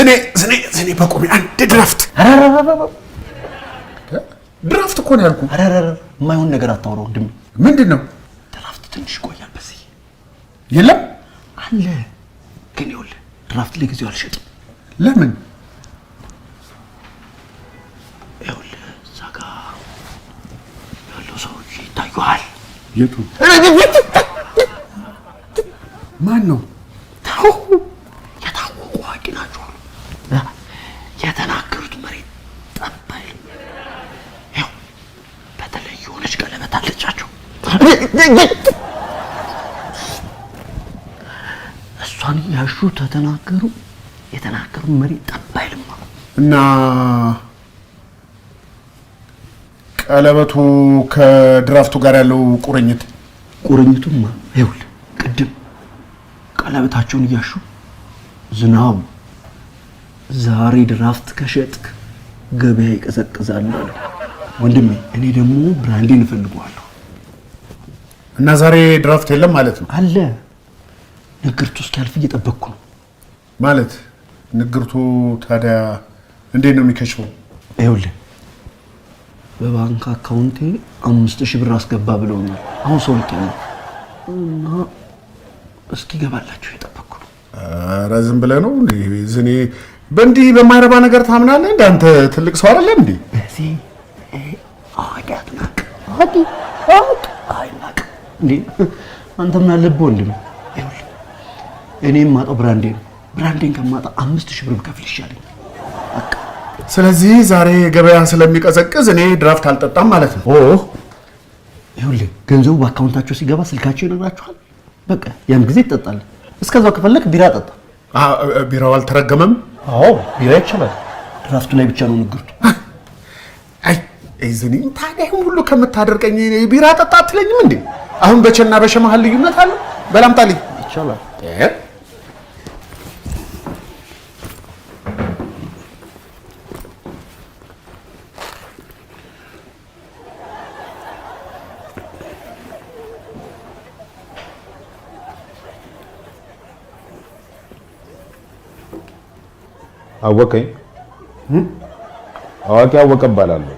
ዝኔ በቆሜ አንድ ድራፍት ድራፍት እኮ ነው ያልኩህ። የማይሆን ነገር አታውራው ወንድሜ። ምንድነው? ድራፍት ትንሽ ቆያል። በዚህ የለም አለ ግን ይኸውልህ ድራፍት ለጊዜው አልሸጥም። ለምን? ይኸውልህ እዛ ጋ ያለው ሰውዬ ይታዩሃል። የቱ? ማን ነው? የታወቁ አዋቂ ናቸው። የተናገሩት መሬት ጠብ አይልም። ይኸው በተለይ የሆነች ቀለበት አለቻቸው። እሷን ያሹ ተተናገሩ። የተናገሩ መሬት ጠብ አይልም እና ቀለበቱ ከድራፍቱ ጋር ያለው ቁርኝቱማ ይኸውልህ ቅድም ቀለበታቸውን እያሹ ዝናቡ ዛሬ ድራፍት ከሸጥክ ገበያ ይቀዘቅዛል አለ ወንድሜ። እኔ ደግሞ ብራንዴን እፈልገዋለሁ። እና ዛሬ ድራፍት የለም ማለት ነው? አለ ንግርቱ እስኪያልፍ እየጠበቅኩ ነው። ማለት ንግርቱ ታዲያ እንዴት ነው የሚከሽፈው? ይኸውልህ በባንክ አካውንቴ 5000 ብር አስገባ ብለውኛል። አሁን ሰው ልክ ነው እና እስኪገባላችሁ እየጠበቅኩ ነው። ኧረ ዝም ብለህ ነው ዝኔ በእንዲህ በማይረባ ነገር ታምናለህ? እንዳንተ ትልቅ ሰው አይደለም እንዴ? በዚህ አዋቂያትናቅ አይናቅ እንዴ? አንተ ምን አለብህ ወንድም? ይኸውልህ እኔም ማጣው ብራንዴን ከማጣ 5000 ብር ብከፍል ይሻለኛል። በቃ ስለዚህ ዛሬ ገበያ ስለሚቀዘቅዝ እኔ ድራፍት አልጠጣም ማለት ነው። ይኸውልህ ገንዘቡ በአካውንታቸው ሲገባ ስልካቸው ይነግራችኋል። በቃ ያን ጊዜ ትጠጣለህ። እስከዛው ከፈለክ ቢራ ጠጣ። ቢራው አልተረገመም? አዎ ቢራ ይቻላል። ድራፍቱ ላይ ብቻ ነው ንግርቱ። አይ ዝኔ ታዲያ ሁሉ ከምታደርቀኝ ቢራ ጠጣ አትለኝም እንዴ? አሁን በቸና በሸ መሃል ልዩነት አለ? በላምጣልኝ። ይቻላል። አወቀኝ። አዋቂ አወቀ እባላለሁ።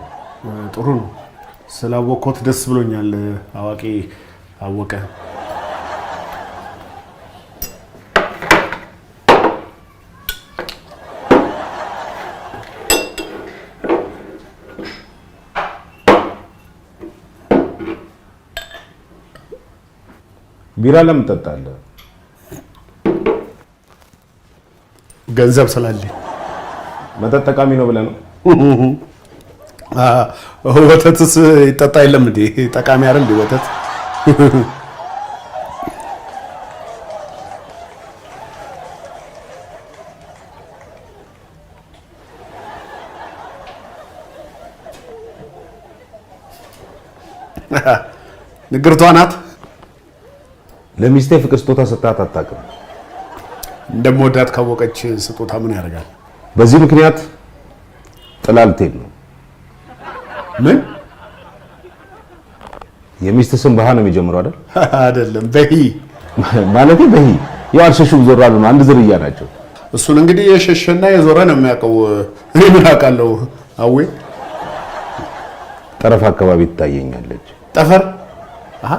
ጥሩ ነው። ስላወቅኩት ደስ ብሎኛል። አዋቂ አወቀ። ቢራ ለምን ትጠጣለህ? ገንዘብ ስላለኝ። መጠጥ ጠቃሚ ነው ብለህ ነው? ወተትስ ይጠጣ የለም እንዴ? ጠቃሚ አይደል እንዴ ወተት? ንግርቷ ናት። ለሚስቴ ፍቅር ስጦታ ሰጥታት አታውቅም። እንደምወዳት ካወቀች ስጦታ ምን ያደርጋል? በዚህ ምክንያት ጥላ ልትሄድ ነው። ምን? የሚስት ስም በሃ ነው የሚጀምረው አይደል? አይደለም በሂ ማለት በሂ። ያው አልሸሹም ዞራሉ ነው፣ አንድ ዝርያ ናቸው። እሱን እንግዲህ የሸሸና የዞረ ነው የሚያውቀው። እኔ ምን አውቃለሁ? አዌ ጠረፍ አካባቢ ትታየኛለች። ጠፈር? አሃ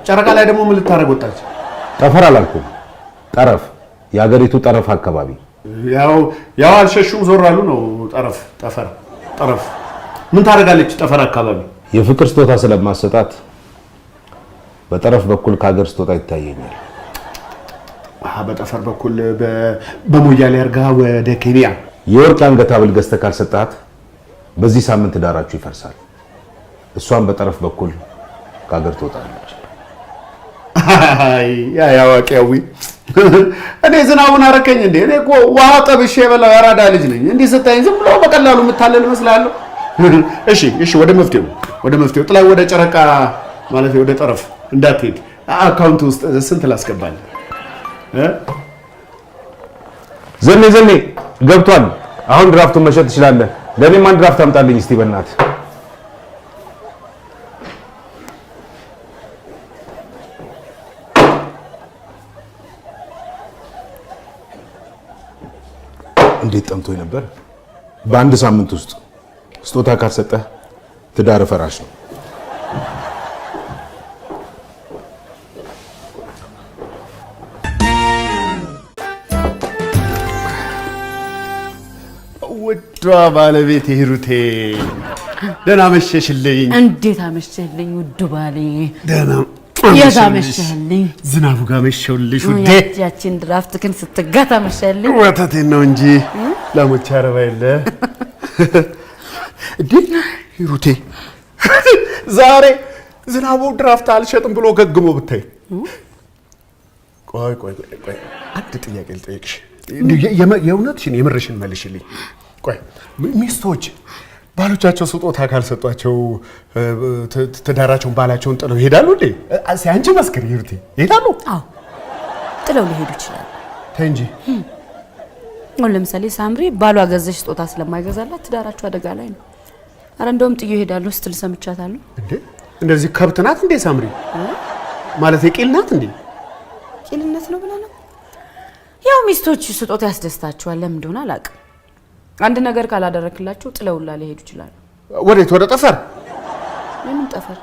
ጨረቃ ላይ ደግሞ ምን ልታረግ ወጣች? ጠፈር አላልኩም፣ ጠረፍ፣ የሀገሪቱ ጠረፍ አካባቢ። ያው አልሸሹም ዞራሉ ነው። ጠረፍ ምን ታደርጋለች? ጠፈር አካባቢ የፍቅር ስጦታ ስለማሰጣት በጠረፍ በኩል ከሀገር ስጦታ ይታየኛል። በጠፈር በኩል በሞያሌ አርጋ ወደ ኬንያ የወርቅ አንገት ሐብል ገዝተህ ካልሰጣት በዚህ ሳምንት ዳራችሁ ይፈርሳል። እሷን በጠረፍ በኩል ከሀገር ትወጣለች። ያዋቂያዊ እኔ ዝናቡን አረከኝ እንዴ? እኔ እኮ ውሃ ጠብሼ የበላው ያራዳ ልጅ ነኝ። እንዲህ ስታይኝ ዝም ብሎ በቀላሉ የምታለል እመስላለሁ? እሺ ወደ መፍትሄው ጥላ ወደ ጨረቃ ማለት ወደ ጠረፍ እንዳትሄድ። አካውንት ውስጥ ስንት ላስገባለህ? ዘኔ ገብቷል። አሁን ድራፍቱን መሸጥ ትችላለህ። ለኔም አንድ ድራፍት አምጣልኝ እስቲ በእናትህ። እንዴት ጠምቶኝ ነበር። በአንድ ሳምንት ውስጥ ስጦታ ካልሰጠህ ትዳር ፈራሽ ነው። ውዷ ባለቤቴ ሂሩቴ ደህና መሸሽልኝ። እንዴት አመሸህልኝ ውዱ ባሌ? ደህና የት አመሸህልኝ? ዝናቡ ጋር መሸውልሽ ውዴ። ያቺን ድራፍትክን ስትጋት አመሸህልኝ። ወተቴን ነው እንጂ ላሞች አረባ የለ እንዴ ሂሩቴ። ዛሬ ዝናቡ ድራፍት አልሸጥም ብሎ ገግሞ ብታይ። ቆይ አንድ ጥያቄ ልጠይቅሽ። የእውነትሽን የምርሽን መልሽልኝ። ቆይ ሚስቶች ባሎቻቸው ስጦታ ካልሰጧቸው ትዳራቸውን ባላቸውን ጥለው ይሄዳሉ እንዴ? አንቺ መስክሪ ሂሩቴ። ይሄዳሉ? አዎ ጥለው ሊሄዱ ይችላሉ። ተይ እንጂ። አሁን ለምሳሌ ሳምሪ ባሏ ገዘሽ ስጦታ ስለማይገዛላት ትዳራቸው አደጋ ላይ ነው። አረ እንደውም ጥዩ ይሄዳሉ ስትል ሰምቻታለሁ። እንዴ እንደዚህ ከብት ናት እንዴ ሳምሪ? ማለት የቂል ናት እንዴ? ቂልነት ነው ብላ ነው። ያው ሚስቶች ስጦታ ያስደስታቸዋል። ለምን እንደሆነ አላውቅም። አንድ ነገር ካላደረክላቸው ጥለውላ ሊሄዱ ይችላሉ። ወዴት? ወደ ጠፈር? ምን ጠፈር?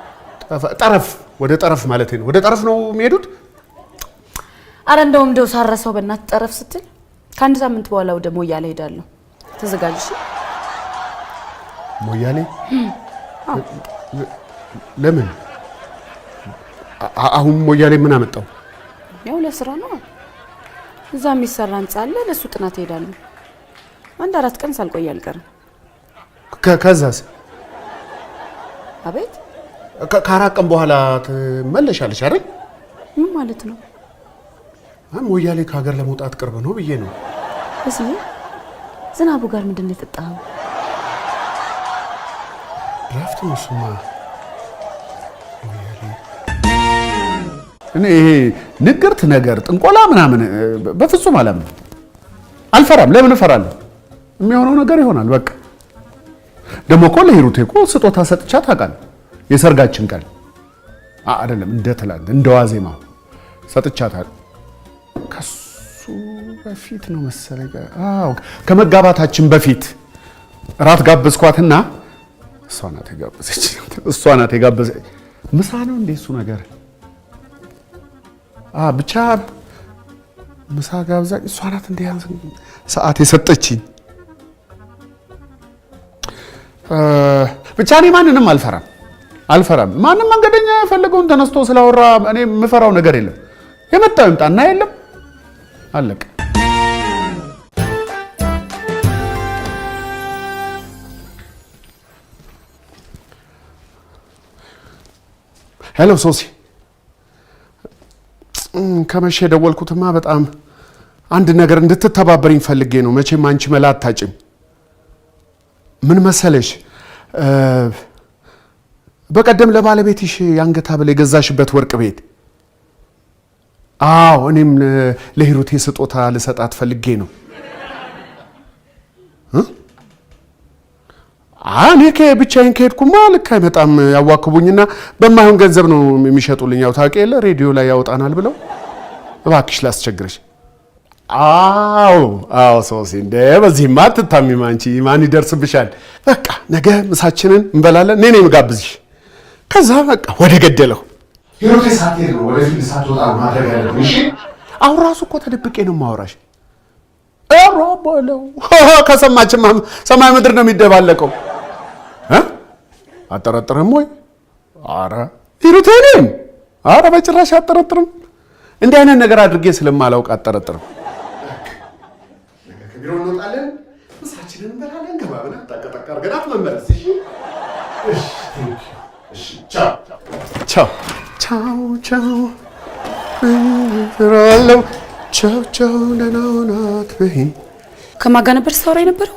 ጠረፍ። ወደ ጠረፍ ማለት ነው። ወደ ጠረፍ ነው የሚሄዱት? አረ እንደው ሳረሰው በእናት ጠረፍ ስትል ከአንድ ሳምንት በኋላ ወደ ሞያሌ ሄዳለሁ። ተዘጋጅሽ። ሞያሌ? ለምን? አሁን ሞያሌ ምን አመጣው? ያው ለስራ ነው። እዛ የሚሰራ ህንጻ አለ። ለሱ ጥናት ሄዳለሁ። አንድ 4 ቀን ሳልቆይ አልቀርም። ከዛስ? አቤት? ከ4 ቀን በኋላ ትመለሻለሽ አይደል? ምን ማለት ነው? ሞያሌ ከሀገር ለመውጣት ቅርብ ነው ብዬ ነው። እዚህ ዝናቡ ጋር ምንድን ነው የጠጣኸው? ድራፍት ነው እሱማ። እኔ ይሄ ንግርት ነገር ጥንቆላ ምናምን በፍጹም አላምንም። አልፈራም። ለምን እፈራለሁ? የሚሆነው ነገር ይሆናል በቃ። ደግሞ እኮ ለሂሩቴ እኮ ስጦታ ሰጥቻት አውቃለሁ። የሰርጋችን ቀን አይደለም እንደ ትላንት እንደ ዋዜማ ሰጥቻታለሁ። ከሱ በፊት ነው መሰለኝ። አዎ ከመጋባታችን በፊት እራት ጋበዝኳትና እሷ ናት የጋበዘች። ምሳ ነው እንዴ እሱ ነገር? ብቻ ምሳ ጋብዛኝ እሷ ናት እንደ ሰዓት የሰጠችኝ። ብቻ እኔ ማንንም አልፈራም። ማንም መንገደኛ የፈለገውን ተነስቶ ስላወራ እኔ የምፈራው ነገር የለም። የመጣው ይምጣና የለም አለቀ። ሄሎ ሶሲ፣ ከመቼ ደወልኩትማ በጣም አንድ ነገር እንድትተባበሪኝ ፈልጌ ነው። መቼም አንቺ መላ አታጭም። ምን መሰለሽ፣ በቀደም ለባለቤትሽ የአንገት ሐብል የገዛሽበት ወርቅ ቤት፣ አዎ እኔም ለሂሩቴ ስጦታ ልሰጣት ፈልጌ ነው። እኔ ብቻዬን ከሄድኩማ ልክ አይመጣም። ያዋክቡኝና በማይሆን ገንዘብ ነው የሚሸጡልኝ። ያው ታውቂ የለ ሬዲዮ ላይ ያወጣናል ብለው። እባክሽ ላስቸግረሽ። አዎ ሶሲ፣ እንደ በዚህማ አትታሚም አንቺ። ማን ይደርስብሻል? በቃ ነገ ምሳችንን እንበላለን። እኔ ነኝ የምጋብዝሽ። ከዛ በቃ ወደ ገደለው ሂሩቴ ሳትሄድ ነው ወደ ፊልድ ሳትወጣ ማድረግ ያለብን። እሺ አሁን ራሱ እኮ ተደብቄ ነው የማወራሽ። በለው ከሰማችማ ሰማይ ምድር ነው የሚደባለቀው። አጠረጥርም ወይ? አረ ሂሩቴ ነኝ። አረ በጭራሽ አጠረጥርም። እንዲህ አይነት ነገር አድርጌ ስለማላውቅ አጠረጥርም። ከቢሮ እንወጣለን፣ ምሳችንን እንበላለን። ገባ ብለን ጠቅጠቅ አድርገናት መመለስ። እሺ ቻው ቻው ቻው ቻው ፍራለው ቻው ቻው ደህና ሁና አትበይኝ። ከማን ጋር ነበር ስታወራ የነበረው?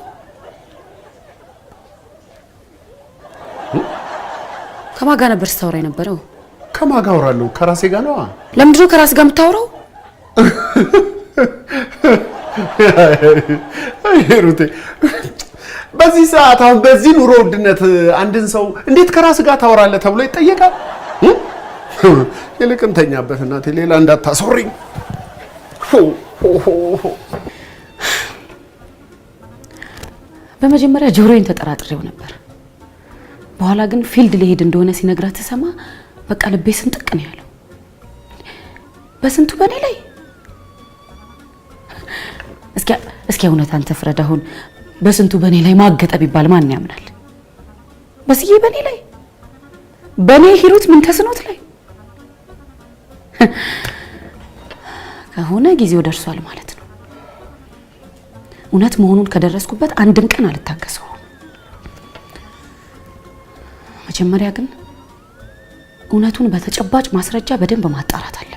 ከማን ጋር ነበር ስታወራ የነበረው? ከማን ጋር አወራለሁ? ከራሴ ጋር ነው። ለምንድን ነው ከራስ ጋር የምታወራው? ሂሩቴ በዚህ ሰዓት አሁን በዚህ ኑሮ ውድነት አንድን ሰው እንዴት ከራስ ጋር ታወራለህ ተብሎ ይጠየቃል? ይልቅ እንተኛበት እናቴ፣ ሌላ እንዳታስወሪኝ። በመጀመሪያ ጆሮዬን ተጠራጥሬው ነበር። በኋላ ግን ፊልድ ሊሄድ እንደሆነ ሲነግራት ተሰማ በቃ ልቤ ስንጥቅ ነው ያለው። በስንቱ በኔ ላይ እስኪ እውነት አንተ ፍረድ። አሁን በስንቱ በኔ ላይ ማገጠ ቢባል ማን ያምናል? በስዬ በኔ ላይ በኔ ሂሩት ምን ተስኖት ላይ ከሆነ ጊዜው ደርሷል ማለት ነው። እውነት መሆኑን ከደረስኩበት አንድም ቀን አልታገሰው። መጀመሪያ ግን እውነቱን በተጨባጭ ማስረጃ በደንብ ማጣራት አለብኝ።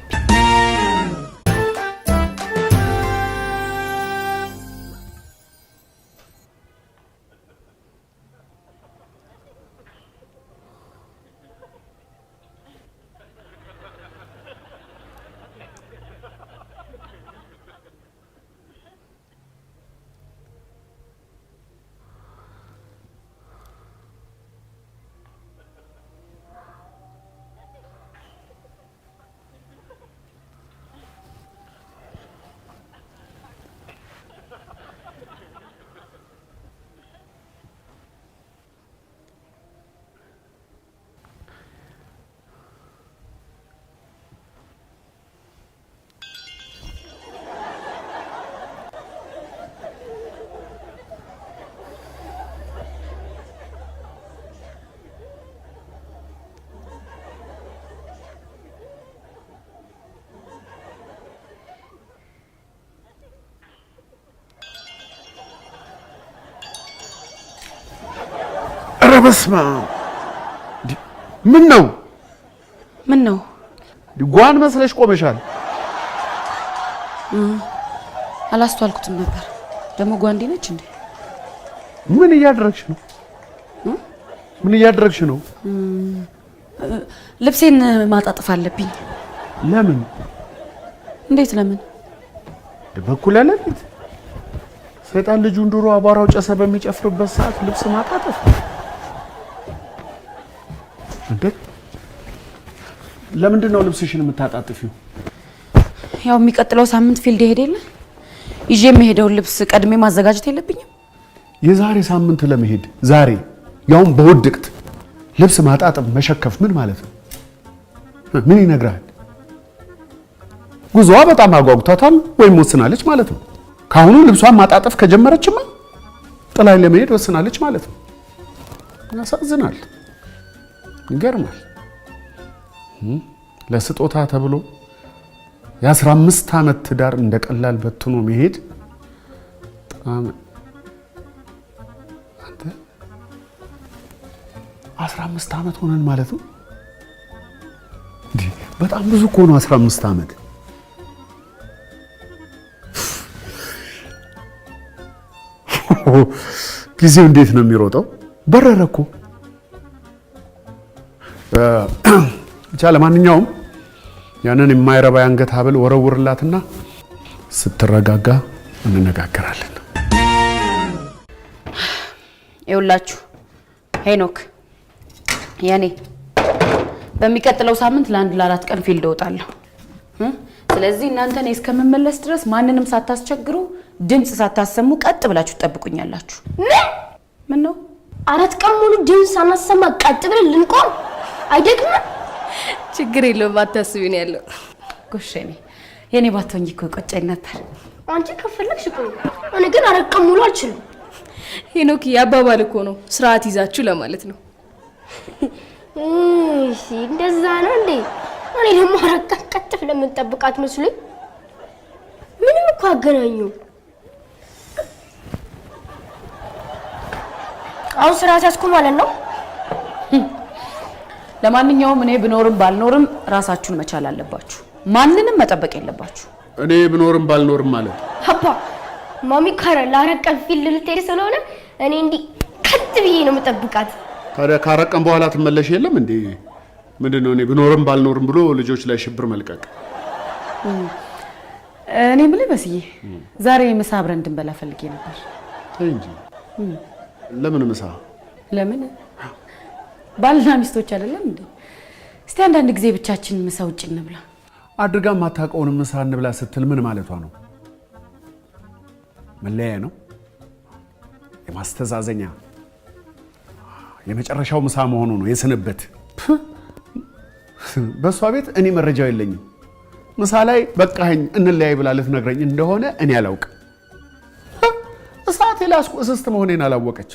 በስማ ምን ነው ጓን መስለሽ ቆመሻል? አላስተዋልኩትም ነበር። ደግሞ ጓንዴ ነች እንዴ? ምን እያደረግሽ ነው? ልብሴን ማጣጥፍ አለብኝ። ለምን? እንዴት ለምን? በኩል ያለፊት ሰይጣን ልጁን ድሮ አቧራው ጨሰ በሚጨፍርበት ሰዓት ልብስ ማጣጥፍ እንዴ? ለምንድን ነው ልብስሽን የምታጣጥፊው? ያው የሚቀጥለው ሳምንት ፊልድ ሄደለ ይዤ የምሄደውን ልብስ ቀድሜ ማዘጋጀት የለብኝም? የዛሬ ሳምንት ለመሄድ ዛሬ ያውም በውድቅት ልብስ ማጣጠብ መሸከፍ ምን ማለት ነው? ምን ይነግራል? ጉዞዋ በጣም አጓጉቷታል ወይም ወስናለች ማለት ነው። ካሁኑ ልብሷን ማጣጠፍ ከጀመረችማ ጥላይ ለመሄድ ወስናለች ማለት ነው። ያሳዝናል። ይገርማል። ለስጦታ ተብሎ የ15 ዓመት ትዳር እንደቀላል በትኖ መሄድ አንተ 15 ዓመት ሆነን ማለት ነው። በጣም ብዙ እኮ ነው 15 ዓመት። ጊዜው እንዴት ነው የሚሮጠው? በረረ እኮ። ብቻ ለማንኛውም ያንን የማይረባ የአንገት ሐብል ወረውርላትና ስትረጋጋ እንነጋገራለን። ይኸውላችሁ ሄኖክ ያኔ በሚቀጥለው ሳምንት ለ1 ቀን ፊልድ እወጣለሁ። ስለዚህ እናንተ እኔ እስከምመለስ ድረስ ማንንም ሳታስቸግሩ ድምጽ ሳታሰሙ ቀጥ ብላችሁ ትጠብቁኛላችሁ። ምን ነው 4 ቀን ሙሉ ድምጽ ሳናሰማ ቀጥ ብለን ልንቆም አይደግም? ችግር የለውም አታስቢ ነው ያለው። ጎሽኔ የኔ ባትሆኝ እኮ ቆጨኝ ነበር። አንቺ ከፈለግሽ እኮ እኔ ግን 4 ቀን ሙሉ አልችልም። ሄኖክ ያባባል እኮ ነው ስርዓት ይዛችሁ ለማለት ነው። እሺ እንደዛ ነው እንዴ? እኔ ደግሞ 4 ቀን ቀጥ ብለን የምንጠብቃት መስሎኝ። ምንም እኮ አገናኙ። አሁን ስርዓት ያዝኩ ማለት ነው። ለማንኛውም እኔ ብኖርም ባልኖርም ራሳችሁን መቻል አለባችሁ። ማንንም መጠበቅ የለባችሁ። እኔ ብኖርም ባልኖርም ማለት አባ ማሚ ካረ ለ4 ቀን ፊልድ ልትሄድ ስለሆነ እኔ እንዲ ከት ብዬ ነው የምጠብቃት። ታዲያ ከ4 ቀን በኋላ ትመለሽ የለም እንዴ? ምንድነው እኔ ብኖርም ባልኖርም ብሎ ልጆች ላይ ሽብር መልቀቅ? እኔ ምን በስዬ ዛሬ ምሳ አብረን እንድንበላ ፈልጌ ነበር። ተይ እንጂ። ለምን ምሳ? ለምን ባልና ሚስቶች አይደለም እንዴ? እስቲ አንዳንድ ጊዜ ብቻችን ምሳ ውጭ እንብላ። አድርጋ ማታውቀውን ምሳ እንብላ ስትል ምን ማለቷ ነው? መለያ ነው? የማስተዛዘኛ የመጨረሻው ምሳ መሆኑ ነው የስንበት። በሷ ቤት እኔ መረጃው የለኝም። ምሳ ላይ በቃኝ እንለያይ ብላ ልትነግረኝ እንደሆነ እኔ አላውቅም። እሳት የላስኩ እስስት መሆኔን አላወቀች።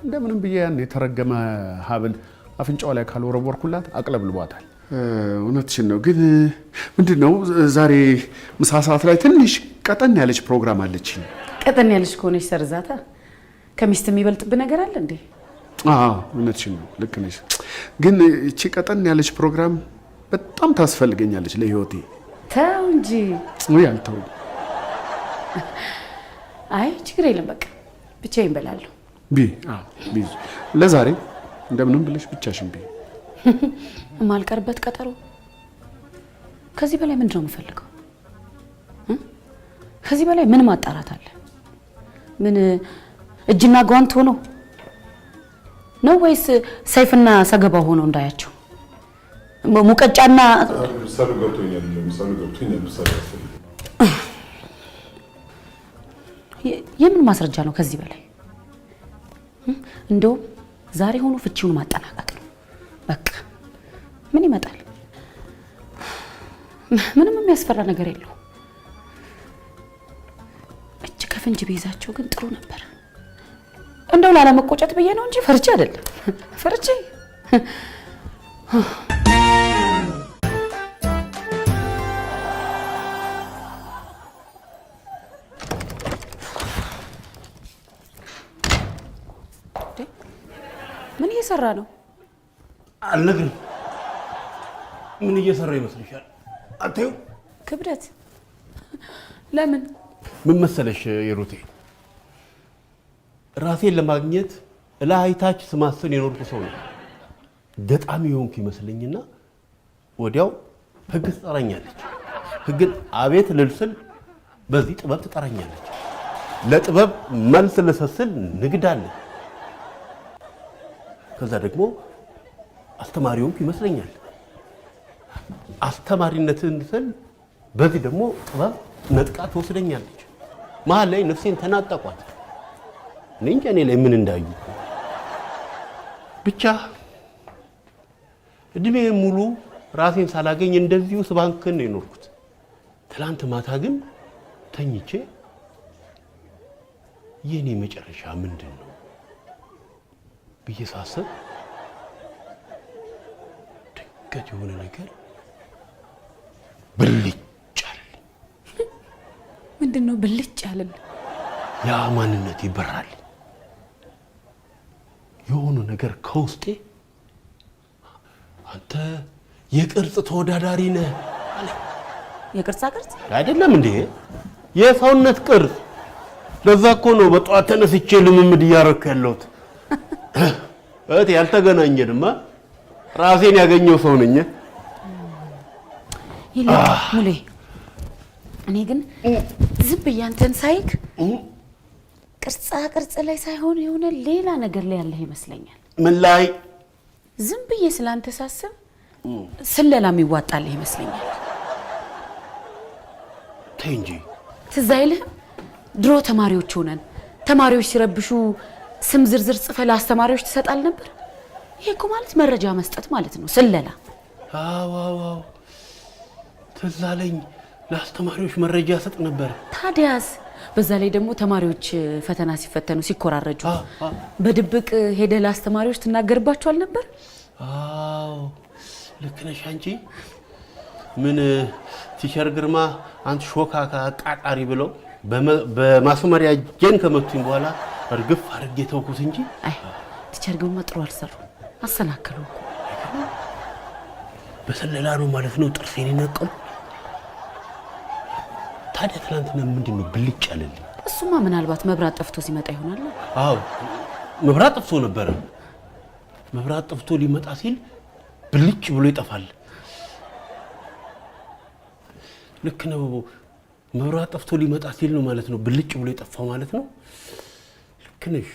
እንደምንም ብዬ ያን የተረገመ ሀብል አፍንጫው ላይ ካልወረወርኩላት አቅለብልቧታል። እውነትሽን ነው። ግን ምንድነው ዛሬ ምሳ ሰዓት ላይ ትንሽ ቀጠን ያለች ፕሮግራም አለች። ቀጠን ያለች ከሆነች ሰርዛታ ከሚስት የሚበልጥብህ ነገር አለ እንዴ? አዎ እውነትሽን ነው። ልክ ነሽ። ግን እቺ ቀጠን ያለች ፕሮግራም በጣም ታስፈልገኛለች ለህይወቴ። ተው እንጂ። ወይ አልተውም። አይ ችግር የለም በቃ ብቻዬን እበላለሁ። ቢ ለዛሬ እንደምንም ብለሽ ብቻሽን ቢ የማልቀርበት ቀጠሮ። ከዚህ በላይ ምንድን ነው የምፈልገው? ከዚህ በላይ ምን ማጣራት አለ? ምን እጅና ጓንት ሆኖ ነው ወይስ ሰይፍና ሰገባ ሆኖ እንዳያቸው? ሙቀጫና ምሳሌ ገብቶኛል። የምን ማስረጃ ነው ከዚህ በላይ? እንደውም ዛሬ ሆኖ ፍቺውን ማጠናቀቅ ነው በቃ። ምን ይመጣል? ምንም የሚያስፈራ ነገር የለውም። እጅ ከፍንጅ ቢይዛቸው ግን ጥሩ ነበር። እንደው ላለመቆጨት ብዬ ነው እንጂ ፈርቼ አይደለም። ፈርቼ ምን እየሰራ ነው? አልነግርም። ምን እየሰራ ይመስልሻል? አታዩ ክብደት። ለምን? ምን መሰለሽ የሩቴ፣ ራሴን ለማግኘት እላይታች ስማሰን የኖርኩ ሰው ነው። ገጣሚ የሆንኩ ይመስለኝና ወዲያው ህግ ትጠራኛለች። ህግን አቤት ልልስል በዚህ ጥበብ ትጠራኛለች። ለጥበብ መልስ ልሰስል ንግዳለች። ከዛ ደግሞ አስተማሪውም ይመስለኛል። አስተማሪነትን ስል በዚህ ደግሞ ጥበብ ነጥቃ ትወስደኛለች። መሀል ላይ ነፍሴን ተናጠቋት። እኔ እንጃ እኔ ላይ ምን እንዳዩ ብቻ እድሜ ሙሉ ራሴን ሳላገኝ እንደዚሁ ስባንክን ነው የኖርኩት። ትላንት ማታ ግን ተኝቼ የኔ መጨረሻ ምንድን ነው ብዬ ሳስብ ድንገት የሆነ ነገር ብልጭ አለልኝ። ምንድን ነው ብልጭ አለልኝ? ያ ማንነት ይበራል። የሆነ ነገር ከውስጤ አንተ የቅርጽ ተወዳዳሪ ነህ አለ። የቅርጻ ቅርጽ አይደለም እንዴ? የሰውነት ቅርጽ። ለዛ እኮ ነው በጠዋት ተነስቼ ልምምድ እያደረኩ ያለሁት። እህቴ ያልተገናኘንማ ራሴን ያገኘው ሰው ነኝ። ይልቅ ሙሌ፣ እኔ ግን ዝም ብዬ አንተን ሳይክ ቅርጻ ቅርጽ ላይ ሳይሆን የሆነ ሌላ ነገር ላይ ያለህ ይመስለኛል። ምን ላይ? ዝም ብዬ ስላንተ ሳስብ ስለላ የሚዋጣልህ ይመስለኛል። ተይ እንጂ። ትዝ አይልህም? ድሮ ተማሪዎች ሆነን ተማሪዎች ሲረብሹ ስም ዝርዝር ጽፈህ ለአስተማሪዎች ትሰጣል ነበር። ይሄ እኮ ማለት መረጃ መስጠት ማለት ነው፣ ስለላ። አዎ ትዝ አለኝ። ለአስተማሪዎች መረጃ ሰጥ ነበር። ታዲያስ? በዛ ላይ ደግሞ ተማሪዎች ፈተና ሲፈተኑ ሲኮራረጁ በድብቅ ሄደ ለአስተማሪዎች ትናገርባቸዋል ነበር። አዎ ልክ ነሽ አንቺ። ምን ቲቸር ግርማ አንተ ሾካካ ቃጣሪ ብለው በማስመሪያ ጀን ከመቱኝ በኋላ እርግፍ አድርጌ ተውኩት እንጂ። አይ ቲቸር ግርማ ጥሩ አልሰሩ፣ አሰናከሉ እኮ። በሰለላ ነው ማለት ነው ጥርሴን ይነቀሉ። ታዲያ ትናንትና ምንድን ነው ብልጭ አለልኝ? እሱማ ምናልባት መብራት ጠፍቶ ሲመጣ ይሆናል። አዎ መብራት ጠፍቶ ነበር። መብራት ጠፍቶ ሊመጣ ሲል ብልጭ ብሎ ይጠፋል። ልክ ነው። መብራት ጠፍቶ ሊመጣ ሲል ነው ማለት ነው ብልጭ ብሎ የጠፋው ማለት ነው። ልክ ነሽ።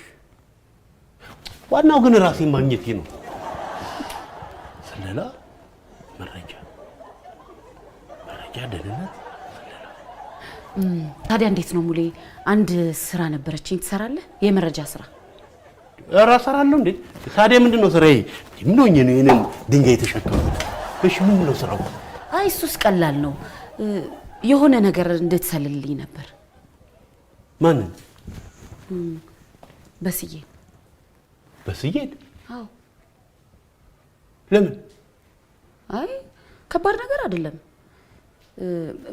ዋናው ግን ራሴን ማግኘቴ ነው። ስለላ፣ መረጃ፣ ደህንነት፣ ታዲያ እንዴት ነው ሙሌ? አንድ ስራ ነበረችኝ ትሰራለህ? የመረጃ ስራ እራሳለሁ እንዴ? ታዲያ ምንድነው ስራዬ? ምን ሆኜ ነው የኔን ድንጋይ የተሸከምኩት? እሺ ምን ነው ስራው? አይ እሱስ ቀላል ነው። የሆነ ነገር እንድትሰልልኝ ነበር። ማን? በስዬ። በስዬ? አዎ። ለምን? አይ ከባድ ነገር አይደለም።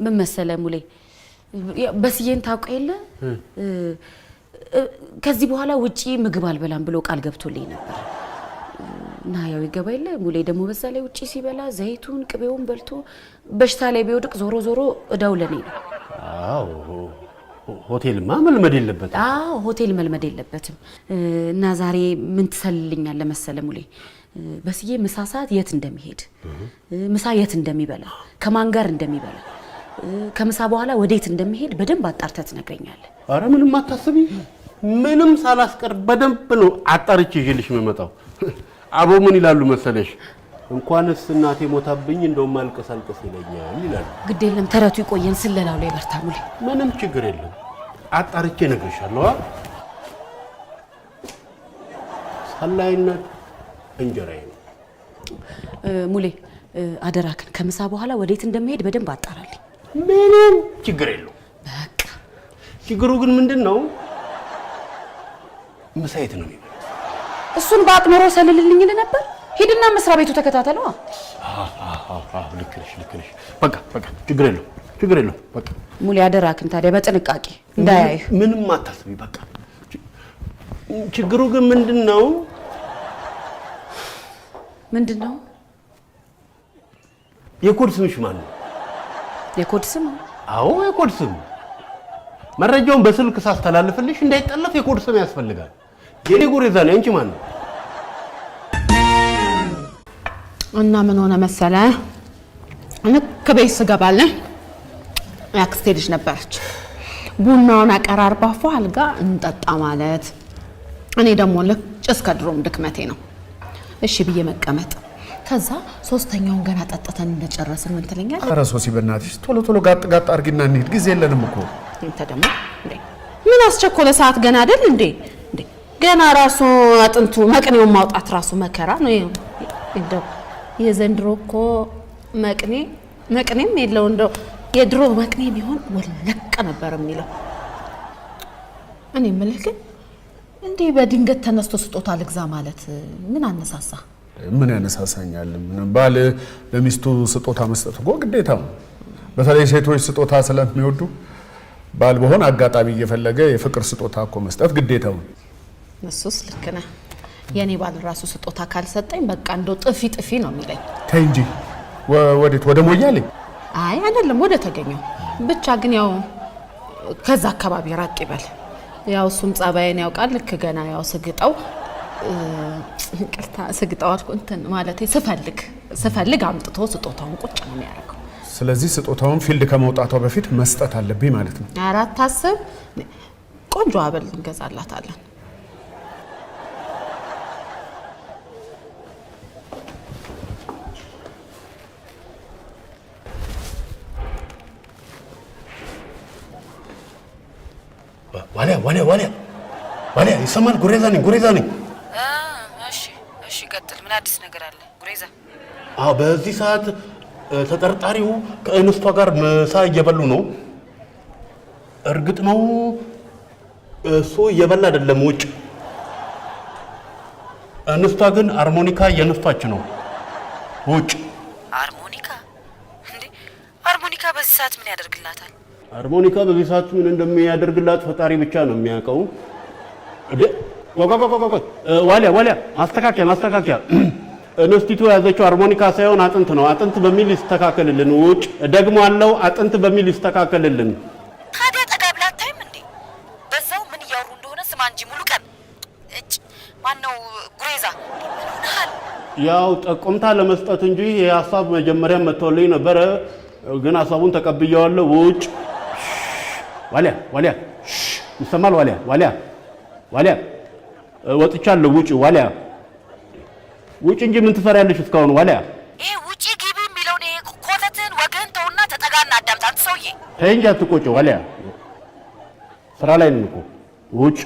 ምን መሰለህ ሙሌ፣ በስዬን ታውቀው የለ? ከዚህ በኋላ ውጪ ምግብ አልበላም ብሎ ቃል ገብቶልኝ ነበር። እና ያው ይገባ የለ ሙሌ፣ ደግሞ በዛ ላይ ውጪ ሲበላ ዘይቱን ቅቤውን በልቶ በሽታ ላይ ቢወድቅ ዞሮ ዞሮ እዳው ለኔ ነው። አዎ ሆቴልማ መልመድ የለበትም። አዎ ሆቴል መልመድ የለበትም። እና ዛሬ ምን ትሰልልኛለህ መሰለህ ሙሌ፣ በስዬ ምሳ ሰዓት የት እንደሚሄድ፣ ምሳ የት እንደሚበላ፣ ከማን ጋር እንደሚበላ፣ ከምሳ በኋላ ወዴት እንደሚሄድ በደንብ አጣርተህ ትነግረኛለህ። አረ ምንም አታስቢ፣ ምንም ሳላስቀር በደንብ ነው አጣርቼ ይዤልሽ የምመጣው። አቦ ምን ይላሉ መሰለሽ፣ እንኳንስ እናቴ ሞታብኝ እንደውም አልቀስ ይለኛል ይላሉ። ግድ የለም ተረቱ ይቆየን፣ ስለላው ላይ በርታ ሙሌ። ምንም ችግር የለም፣ አጣርቼ እነግርሻለሁ። ሰላይነት እንጀራዬ ነው ሙሌ። አደራክን ከምሳ በኋላ ወዴት እንደሚሄድ በደንብ አጣራልኝ። ምንም ችግር የለው። በቃ ችግሩ ግን ምንድነው? ምሳ የት ነው የሚበላው? እሱን በአቅኖሮ ሰልልልኝ ነበር። ሂድና መስሪያ ቤቱ ተከታተለው። ልክ ነሽ። በቃ ችግር የለው። በቃ ሙሌ አደራክን ታዲያ በጥንቃቄ እንዳያይህ። ምንም አታስቢ። በቃ ችግሩ ግን ምንድነው? የኮድ ስምሽ ማን ነው? የኮድ ስም? አዎ የኮድ ስም። መረጃውን በስልክ ሳስተላልፍልሽ እንዳይጠለፍ የኮድ ስም ያስፈልጋል። የኔ ጉሬዛ ነው። አንቺ ማን ነው? እና ምን ሆነ መሰለ፣ ልክ ቤት ስገባለሁ ያክስቴ ልጅ ነበረች። ቡናውን አቀራርባ አልጋ እንጠጣ ማለት፣ እኔ ደግሞ ልክ እስከ ድሮም ድክመቴ ነው እሺ ብዬ መቀመጥ። ከዛ ሶስተኛውን ገና ጠጥተን እንደጨረስን ምን ትለኛለህ? ኧረ ሶሲ በእናትሽ ቶሎ ጋጥ አድርጊና እንሂድ፣ ጊዜ የለንም እኮ። አንተ ደግሞ ምን አስቸኮለ? ሰዓት ገና አይደል እንዴ? ገና ራሱ አጥንቱ መቅኔውን ማውጣት ራሱ መከራ ነው። እንደው የዘንድሮ እኮ መቅኔም የለው። እንደው የድሮ መቅኔ ቢሆን ወለቀ ነበር የሚለው። እኔ የምልህ ግን እንዴ በድንገት ተነስቶ ስጦታ ልግዛ ማለት ምን አነሳሳ? ምን ያነሳሳኛል? ባል ለሚስቱ ስጦታ መስጠት እኮ ግዴታ ነው። በተለይ ሴቶች ስጦታ ስለሚወዱ ባል በሆነ አጋጣሚ እየፈለገ የፍቅር ስጦታ እኮ መስጠት ግዴታው ነው። እሱስ ልክ ነህ። የኔ ባል ራሱ ስጦታ ካልሰጠኝ በቃ እንደው ጥፊ ነው የሚለኝ። ተይ እንጂ ወዴት? ወደ ሞያሌ? አይ አይደለም፣ ወደ ተገኘው ብቻ። ግን ያው ከዛ አካባቢ ራቅ ይበል። ያው እሱም ጸባይን ያውቃል። ልክ ገና ያው ስግጠው አልኩ እንትን ማለቴ ስፈልግ አምጥቶ ስጦታውን ቁጭ ነው የሚያደርገው። ስለዚህ ስጦታውን ፊልድ ከመውጣቷ በፊት መስጠት አለብኝ ማለት ነው። አራት ታስብ፣ ቆንጆ አበል እንገዛላታለን። ዋሊያ ይሰማል? ጉሬዛ ነኝ። እሺ ቀጥል። ምን አዲስ ነገር አለ ጉሬዛ? በዚህ ሰዓት ተጠርጣሪው ከእንስቷ ጋር ምሳ እየበሉ ነው። እርግጥ ነው እሱ እየበላ አይደለም ውጭ። እንስቷ ግን አርሞኒካ እየነፋች ነው ውጭ። አርሞኒካ እንዴ? አርሞኒካ በዚህ ሰዓት ምን ያደርግላታል? አርሞኒካ በዚህ ሰዓት ምን እንደሚያደርግላት ፈጣሪ ብቻ ነው የሚያውቀው። ዋሊያ ማስተካከያ እንስቲቱ ያዘችው አርሞኒካ ሳይሆን አጥንት ነው። አጥንት በሚል ይስተካከልልን። ውጭ ደግሞ አለው አጥንት በሚል ይስተካከልልን። ታዲያ ጠጋ ብላ አታይም እንዴ? በዛው ምን እያወሩ እንደሆነ ስማ እንጂ ሙሉ ቀን ማነው ጉሬዛ? ምን ሆነሃል? ያው ጠቆምታ ለመስጠት እንጂ የሀሳብ መጀመሪያ መጥቶልኝ ነበረ፣ ግን ሀሳቡን ተቀብያለሁ። ውጭ ዋሊያ ይሰማል? ዋሊያ ወጥቻለሁ። ውጭ እንጂ ምን ትፈሪያለሽ እስካሁን? ዋሊያ ይሄ ውጪ ግቢ የሚለውን ይሄ ኮተትን ወገን ተውና ተጠጋና አዳምጥ። አንተ ሰውዬ ተይ እንጂ አትቆጪ ዋልያ። ስራ ላይ ነን እኮ ውጭ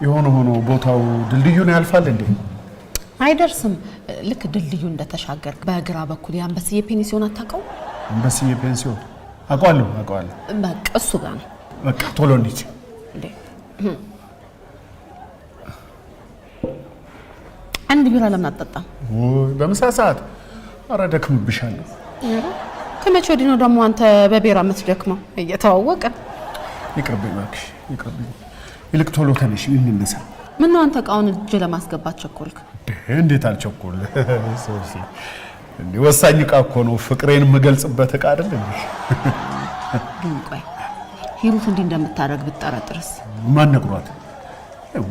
የሆነ ሆኖ ቦታው ድልድዩን ያልፋል እንዴ? አይደርስም። ልክ ድልድዩ እንደተሻገር በግራ በኩል የአንበስዬ ፔንሲዮን አታውቀው? አንበስዬ ፔንሲዮን አውቀዋለሁ። በቃ እሱ ጋር ነው። በቃ ቶሎ እንሂድ። አንድ ቢራ ለምን አትጠጣም? በምሳ ሰዓት? ኧረ ደክምብሻለሁ። ከመቼ ወዲህ ነው ደግሞ አንተ በቢራ የምትደክመው? እየተዋወቀ ይቅርብኝ እባክሽ፣ ይቅርብኝ። ይልቅ ቶሎ ተነሽ እንነሳ። ምን ነው አንተ እቃውን እጅ ለማስገባት ቸኮልክ? እንዴት አልቸኮል? እንዴ ወሳኝ እቃ እኮ ነው። ፍቅሬን የምገልጽበት እቃ አይደል እንዴ? ግን ቆይ ሂሩት እንዲህ እንደምታደርግ ብትጠረጥርስ? ማን ነግሯት?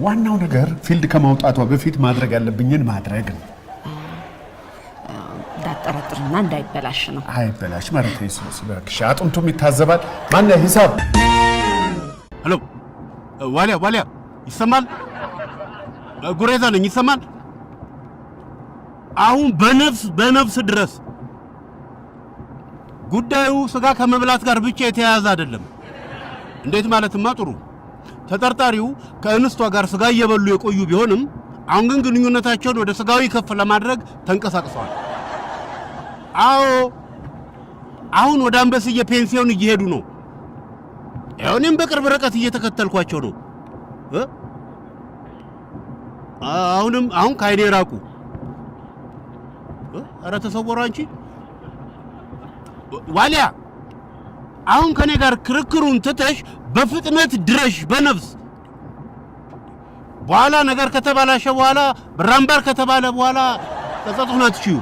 ዋናው ነገር ፊልድ ከማውጣቷ በፊት ማድረግ ያለብኝን ማድረግ ነው። እንዳትጠረጥርና እንዳይበላሽ ነው። አይበላሽ ማለት ነው። እባክሽ አጥንቱም ይታዘባል። ማን ሂሳብ? ሄሎ ዋልያ ይሰማል? ጉሬዛ ነኝ። ይሰማል? አሁን በነፍስ ድረስ ጉዳዩ ስጋ ከመብላት ጋር ብቻ የተያያዘ አይደለም። እንዴት ማለትማ ጥሩ። ተጠርጣሪው ከእንስቷ ጋር ስጋ እየበሉ የቆዩ ቢሆንም አሁን ግን ግንኙነታቸውን ወደ ስጋዊ ከፍ ለማድረግ ተንቀሳቅሰዋል። አዎ አሁን ወደ አንበስዬ ፔንሲዮን እየሄዱ ነው። እኔም በቅርብ ርቀት እየተከተልኳቸው ነው። አሁን ከአይኔ ራቁ። ኧረ ተሰወሩ አንቺ ዋልያ። አሁን ከኔ ጋር ክርክሩን ትተሽ በፍጥነት ድረሽ በነፍስ። በኋላ ነገር ከተባላሸ በኋላ ብራምባር ከተባለ በኋላ ተጸጽቶና ትችዩ።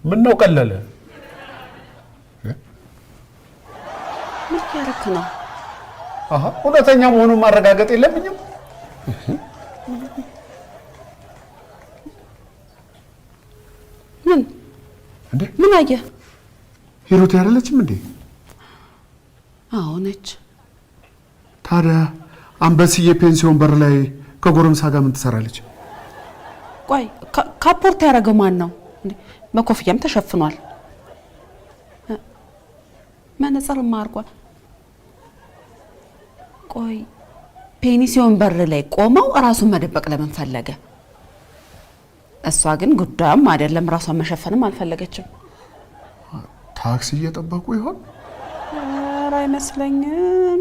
ምን ነው ቀለለ? ምን ያረክ ነው? እውነተኛ መሆኑን ማረጋገጥ የለብኝም? ምን አየህ? ሂሩት ያለችም እንዴ? አዎ ነች። ታዲያ አንበስዬ ፔንሲዮን በር ላይ ከጎረምሳ ጋር ምን ትሰራለች? ቆይ ካፖርት ያደረገው ማን ነው? በኮፍያም ተሸፍኗል። መነጽርማ አድርጓል። ቆይ ፔንሲዮን በር ላይ ቆመው ራሱን መደበቅ ለምን ፈለገ? እሷ ግን ጉዳዩም አይደለም፣ ራሷን መሸፈንም አልፈለገችም። ታክሲ እየጠበቁ ይሆን? ኧረ አይመስለኝም።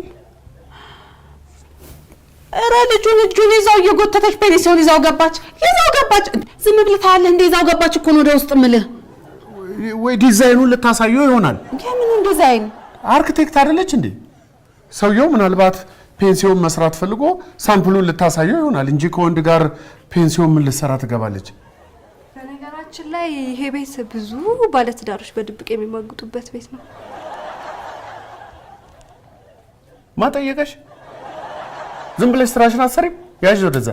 ኧረ ልጁን ይዛው እየጎተተች ፔንሲዮን ይዛው ገባች። ዝም ብለህ ታያለህ እንደ ይዛው ገባች እኮ ነው ወደ ውስጥ ምልህ። ወይ ዲዛይኑን ልታሳየው ይሆናል። የምኑን ዲዛይን? አርክቴክት አይደለች እንዴ? ሰውየው ምናልባት ፔንሲዮን መስራት ፈልጎ ሳምፕሉን ልታሳየው ይሆናል እንጂ ከወንድ ጋር ፔንሲዮን ምን ልትሰራ ትገባለች? በነገራችን ላይ ይሄ ቤት ብዙ ባለትዳሮች በድብቅ የሚማግጡበት ቤት ነው። ማጠየቀሽ? ዝም ብለሽ ስራሽን አትሰሪም? ያዥ ወደዛ።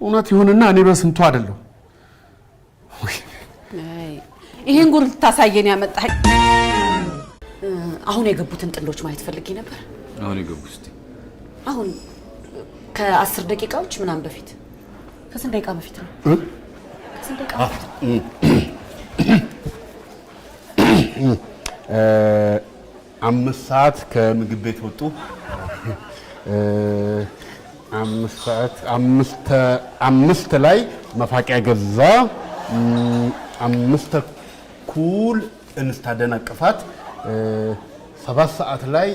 እውነት ይሁንና እኔ በስንቱ አይደለሁ። ይሄን ጉር ልታሳየን ያመጣኝ። አሁን የገቡትን ጥንዶች ማየት ፈልጌ ነበር። አሁን የገቡት እስቲ አሁን ከ10 ደቂቃዎች ምናምን በፊት። ከስንት ደቂቃ በፊት ነው? ከስንት ደቂቃ በፊት? 5 ሰዓት ከምግብ ቤት ወጡ። 5 ላይ መፋቂያ ገዛ። 5 ተኩል እንስታደናቅፋት 7 ሰዓት ላይ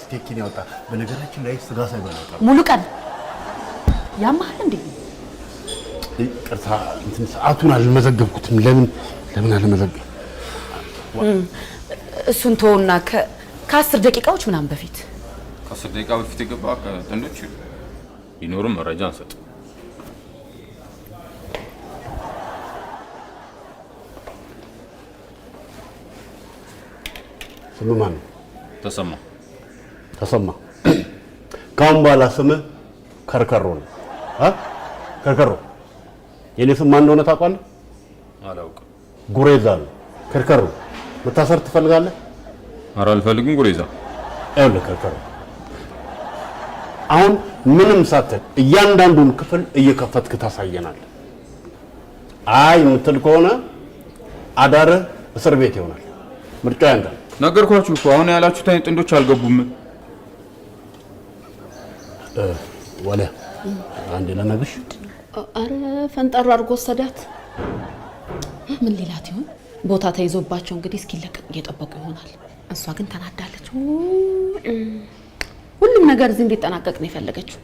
ስቴኪን ያወጣ። በነገራችን ላይ ስጋ ሳይበላ ሙሉ ቀን ያማል እንዴ? ይቅርታ እንትን ሰዓቱን አልመዘገብኩትም። ለምን አልመዘገብ? እሱን ተውና ከ10 ደቂቃዎች ምናምን በፊት ከ10 ደቂቃ በፊት የገባ ጥንዶች ቢኖርም መረጃ አንሰጥ። ስም ማን ነው? ተሰማ። ካሁን በኋላ ስምህ ከርከሮ ነው። ከርከሮ የኔ ስም ማን እንደሆነ ታውቃለህ? አላውቅም። ጉሬዛ ነው ከርከሩ መታሰር ትፈልጋለህ? ኧረ አልፈልግም ጉሬዛ። ይኸውልህ ከርከሩ አሁን ምንም ሳትል እያንዳንዱን ክፍል እየከፈትክ ታሳየናለህ። አይ የምትል ከሆነ አዳርህ እስር ቤት ይሆናል። ምርጫው ያንተ ነው። ነገርኳችሁ እኮ አሁን ያላችሁት አይነት ጥንዶች አልገቡም። ወለ አንድ ለነግሽ አረ ፈንጠር አድርጎ ወሰዳት። ምን ሊላት ይሆን? ቦታ ተይዞባቸው እንግዲህ እስኪለቀቅ እየጠበቁ ይሆናል። እሷ ግን ተናዳለች። ሁሉም ነገር እዚህ እንዲጠናቀቅ ነው የፈለገችው።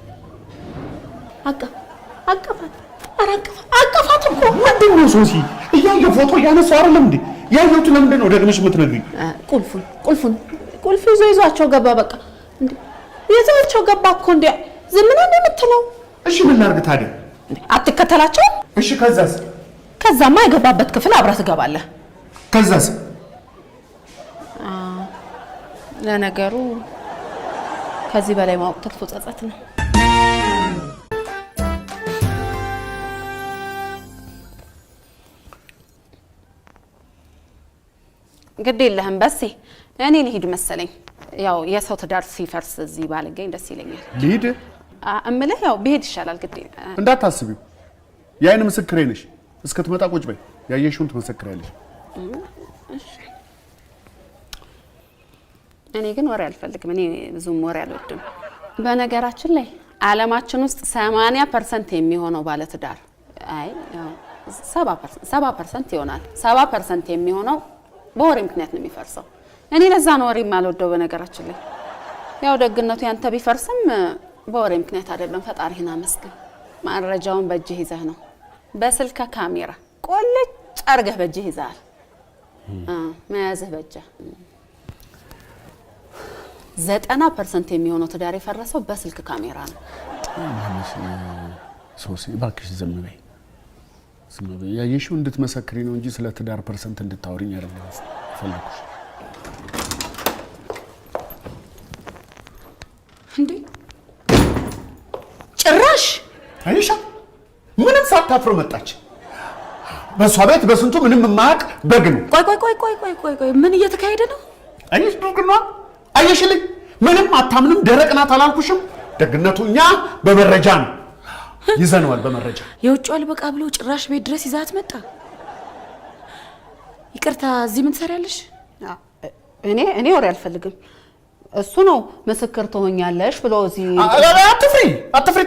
አቀፋት እኮ ምንድን ነው ሶሲ? እያየሁ ፎቶ እያነሳሁ አይደለም እንዴ? ያየሁት ለምንድን ነው ደግመሽ የምትነግሪኝ? ቁልፍ ይዟቸው ገባ። በቃ እንዴ ይዟቸው ገባ እኮ እንዴ። ዝም ነው የምትለው? እሺ ምን ላድርግ ታዲያ? አትከተላቸው? እሺ ከዛስ? ከዛማ የገባበት ክፍል አብረህ ትገባለህ። ከዛስ? ለነገሩ ከዚህ በላይ ማወቅ ተጥፎ ጸጸት ነው። ግድ የለህም በሴ፣ እኔ ልሂድ መሰለኝ። ያው የሰው ትዳር ሲፈርስ እዚህ ባልገኝ ደስ ይለኛል። ልሂድ እምልህ ያው ብሄድ ይሻላል። ግድ እንዳታስቢው፣ የዓይን ምስክሬ ነሽ። እስክትመጣ ቁጭ በይ፣ ያየሽውን ትመሰክሪያለሽ። እኔ ግን ወሬ አልፈልግም። እኔ ብዙም ወሬ አልወድም። በነገራችን ላይ ዓለማችን ውስጥ 80% የሚሆነው ባለትዳር 70% ይሆናል። 70% የሚሆነው በወሬ ምክንያት ነው የሚፈርሰው። እኔ ለዛ ነው ወሬ የማልወደው። በነገራችን ላይ ያው ደግነቱ ያንተ ቢፈርስም በወሬ ምክንያት አይደለም። ፈጣሪህን አመስግን። ማረጃውን በእጅህ ይዘህ ነው። በስልክ ካሜራ ቆልጭ አርገህ በእጅህ ይዘሃል። መያዝህ በእጅህ 90% የሚሆነው ትዳር የፈረሰው በስልክ ካሜራ ነው። ሶሲ እባክሽ ዝም በይ። ያየሽው እንድትመሰክሪ ነው እንጂ ስለ ትዳር ፐርሰንት እንድታወሪኝ አይደለም ፈለኩሽ። እንዴ ጭራሽ አይሻ ምንም ሳታፍር መጣች። በሷ ቤት በስንቱ ምንም የማያውቅ በግ ነው። ቆይ ምን እየተካሄደ ነው? አይሽ ደግና አየሽልኝ፣ ምንም አታምንም፣ ደረቅ ናት አላልኩሽም? ደግነቱ እኛ በመረጃ ነው ይዘነዋል። በመረጃ የውጭው አልበቃ ብሎ ጭራሽ ቤት ድረስ ይዛት መጣ። ይቅርታ፣ እዚህ ምን ትሰሪያለሽ? እኔ ወሬ አልፈልግም። እሱ ነው ምስክር ትሆኛለሽ ብሎ እዚህ። አትፍሪ፣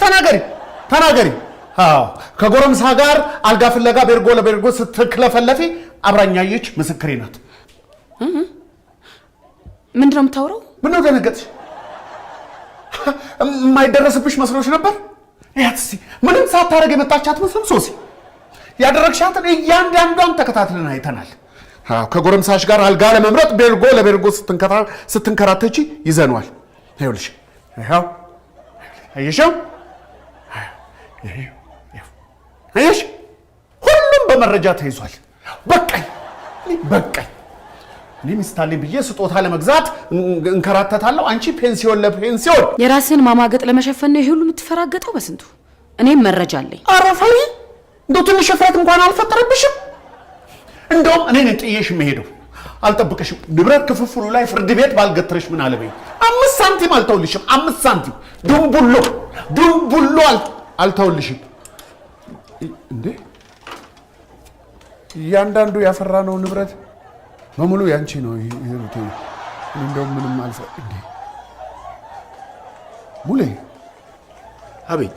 ተናገሪ። ከጎረምሳ ጋር አልጋ ፍለጋ ቤርጎ ለቤርጎ ስትክለፈለፊ አብራኛየች ምስክሬ ናት። ምንድነው የምታወራው? ምነው ደነገጥሽ? የማይደረስብሽ መስሎሽ ነበር? ያትሲ ምንም ሳታረግ የመጣች አትመስልም ሶሲ። ያደረግሻትን እያንዳንዷን ተከታትለን አይተናል። ከጎረምሳሽ ጋር አልጋ ለመምረጥ ቤርጎ ለቤርጎ ስትንከራተቺ ይዘኗል። ይኸውልሽ፣ አየሽው? አየሽ? ሁሉም በመረጃ ተይዟል። በቃኝ። እኔ ሚስት አለኝ ብዬ ስጦታ ለመግዛት እንከራተታለሁ። አንቺ ፔንሲዮን ለፔንሲዮን የራስን ማማገጥ ለመሸፈን ነው ይሄ ሁሉ የምትፈራገጠው በስንቱ። እኔም መረጃ አለኝ። አረፈኝ። እንደው ትንሽ እፍረት እንኳን አልፈጠረብሽም? እንደውም እኔ ነኝ ጥዬሽ የምሄደው። አልጠብቅሽም። ንብረት ክፍፍሉ ላይ ፍርድ ቤት ባልገትረሽ ምን አለበኝ። 5 ሳንቲም አልተውልሽም። 5 ሳንቲም ድንቡሎ አልተውልሽም። እንዴ እያንዳንዱ ያፈራነው ንብረት በሙሉ ያንቺ ነው። ይሩት እንደው ምንም አልፈ እንዴ ሙሌ። አቤት።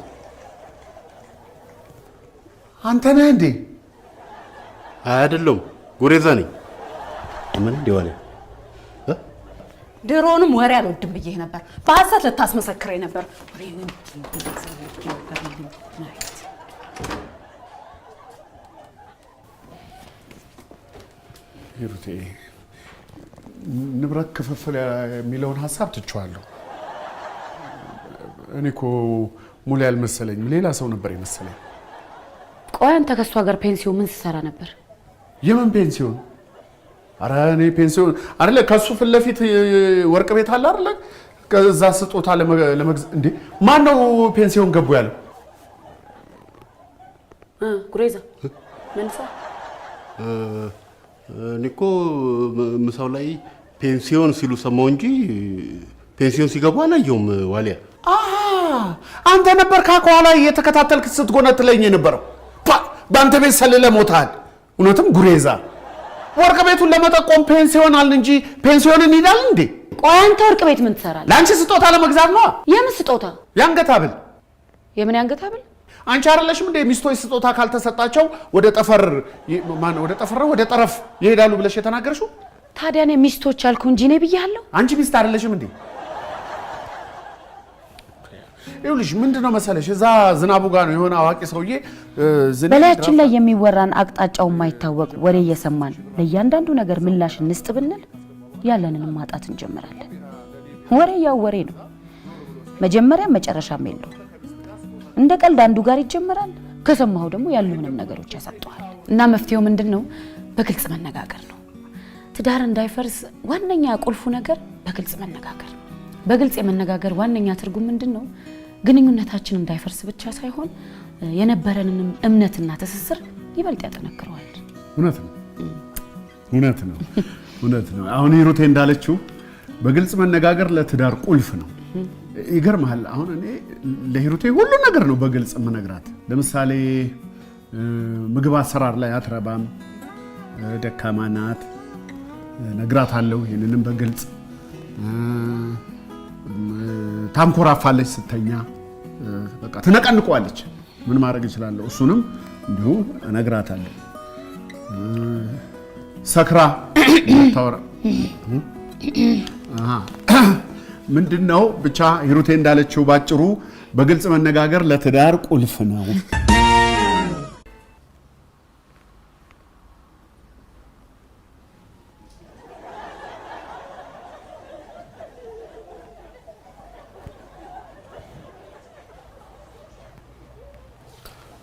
አንተ ነህ እንዴ? አይደለም፣ ጉሬዛ ነኝ። ምን እንደሆነ ድሮንም ወሬ አልወድም ብዬ ነበር። በሐሰት ልታስመሰክረኝ ነበር። ይሩቴ ንብረት ክፍፍል የሚለውን ሐሳብ ትቼዋለሁ። እኔ እኮ ሙሉ ያልመሰለኝም ሌላ ሰው ነበር የመሰለኝ። ቆይ አንተ ከሷ ጋር ፔንሲዮን ምን ትሰራ ነበር? የምን ፔንሲዮን? ኧረ እኔ ፔንሲዮን አይደለ፣ ከሱ ፊት ለፊት ወርቅ ቤት አለ አይደለ? ከዛ ስጦታ ለመግዛት እንዴ። ማን ነው ፔንሲዮን ገቡ ያለው? ጉሬዛ ምን እኔ እኮ ምሳው ላይ ፔንሲዮን ሲሉ ሰማሁ እንጂ ፔንሲዮን ሲገቡ አላየሁም። ዋሊያ አንተ ነበር ከኋላ እየተከታተልክ ስትጎነትለኝ የነበረው። በአንተ ቤት ሰልለህ ሞተሃል። እውነትም ጉሬዛ። ወርቅ ቤቱን ለመጠቆም ፔንሲዮን አልን እንጂ ፔንሲዮን እንሄዳለን እንዴ? ቆይ አንተ ወርቅ ቤት ምን ትሰራለህ? ለአንቺ ስጦታ ለመግዛት ነው። የምን ስጦታ? የአንገት ሐብል። የምን የአንገት ሐብል? አንቺ አይደለሽም እንዴ ሚስቶች ስጦታ ካልተሰጣቸው ወደ ጠረፍ ይሄዳሉ ብለሽ የተናገርሽው? ታዲያ እኔ ሚስቶች አልኩ እንጂ እኔ ብያለሁ? አንቺ ሚስት አይደለሽም እንዴ? ይኸውልሽ ምንድነው መሰለሽ እዛ ዝናቡ ጋር ነው የሆነ አዋቂ ሰውዬ በላያችን ላይ የሚወራን አቅጣጫው የማይታወቅ ወሬ እየሰማን ለእያንዳንዱ ነገር ምላሽ እንስጥ ብንል ያለንንም ማጣት እንጀምራለን። ወሬ ያው ወሬ ነው፣ መጀመሪያ መጨረሻም የለው። እንደ ቀልድ አንዱ ጋር ይጀምራል፣ ከሰማው ደግሞ ያሉንም ነገሮች ያሳጣዋል። እና መፍትሄው ምንድነው? በግልጽ መነጋገር ነው። ትዳር እንዳይፈርስ ዋነኛ ቁልፉ ነገር በግልጽ መነጋገር ነው። በግልጽ የመነጋገር ዋነኛ ትርጉም ምንድነው? ግንኙነታችን እንዳይፈርስ ብቻ ሳይሆን የነበረንንም እምነትና ትስስር ይበልጥ ያጠነክረዋል። እውነት ነው። አሁን ሂሩቴ እንዳለችው በግልጽ መነጋገር ለትዳር ቁልፍ ነው። ይገርምሃል፣ አሁን እኔ ለሂሩቴ ሁሉ ነገር ነው በግልጽ መነግራት። ለምሳሌ ምግብ አሰራር ላይ አትረባም፣ ደካማ ናት ነግራታለሁ። ይሄንንም በግልጽ ታንኮራፋለች፣ ስተኛ በቃ ትነቀንቀዋለች። ምን ማድረግ እችላለሁ? እሱንም እንዲሁ እነግራታለሁ። ሰክራ ታወራ ምንድነው? ብቻ ሂሩቴ እንዳለችው ባጭሩ በግልጽ መነጋገር ለትዳር ቁልፍ ነው።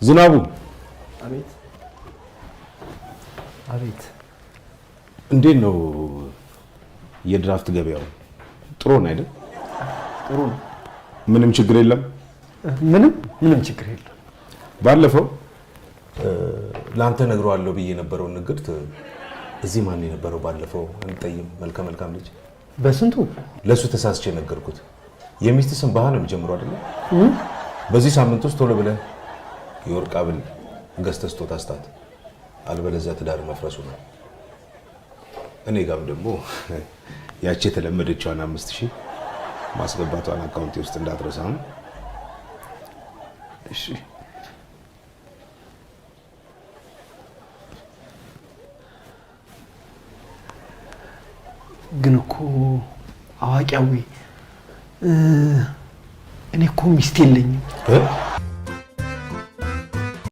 ዝናቡ። አቤት። እንዴት ነው የድራፍት ገበያው? ጥሩ ነው አይደል? ጥሩ ነው። ምንም ችግር የለም? ምንም ችግር የለም። ባለፈው ላንተ ነግረዋለሁ ብዬ የነበረው ንግርት እዚህ ማን የነበረው ባለፈው አንጠይም መልካም ልጅ በስንቱ ለሱ ተሳስቼ ነገርኩት። የሚስት ስም ባህ ነው የሚጀምረው አይደል? በዚህ ሳምንት ውስጥ ቶሎ ብለህ የወርቅ ሐብል ገዝተህ ስጦታ ስጣት፣ አልበለዚያ ትዳር መፍረሱ ነው። እኔ ጋም ደግሞ ያቺ የተለመደችዋን 5000 ማስገባቷን አካውንቴ ውስጥ እንዳትረሳ ነው። እሺ። ግን እኮ አዋቂያዊ እኔ እኮ ሚስት የለኝም።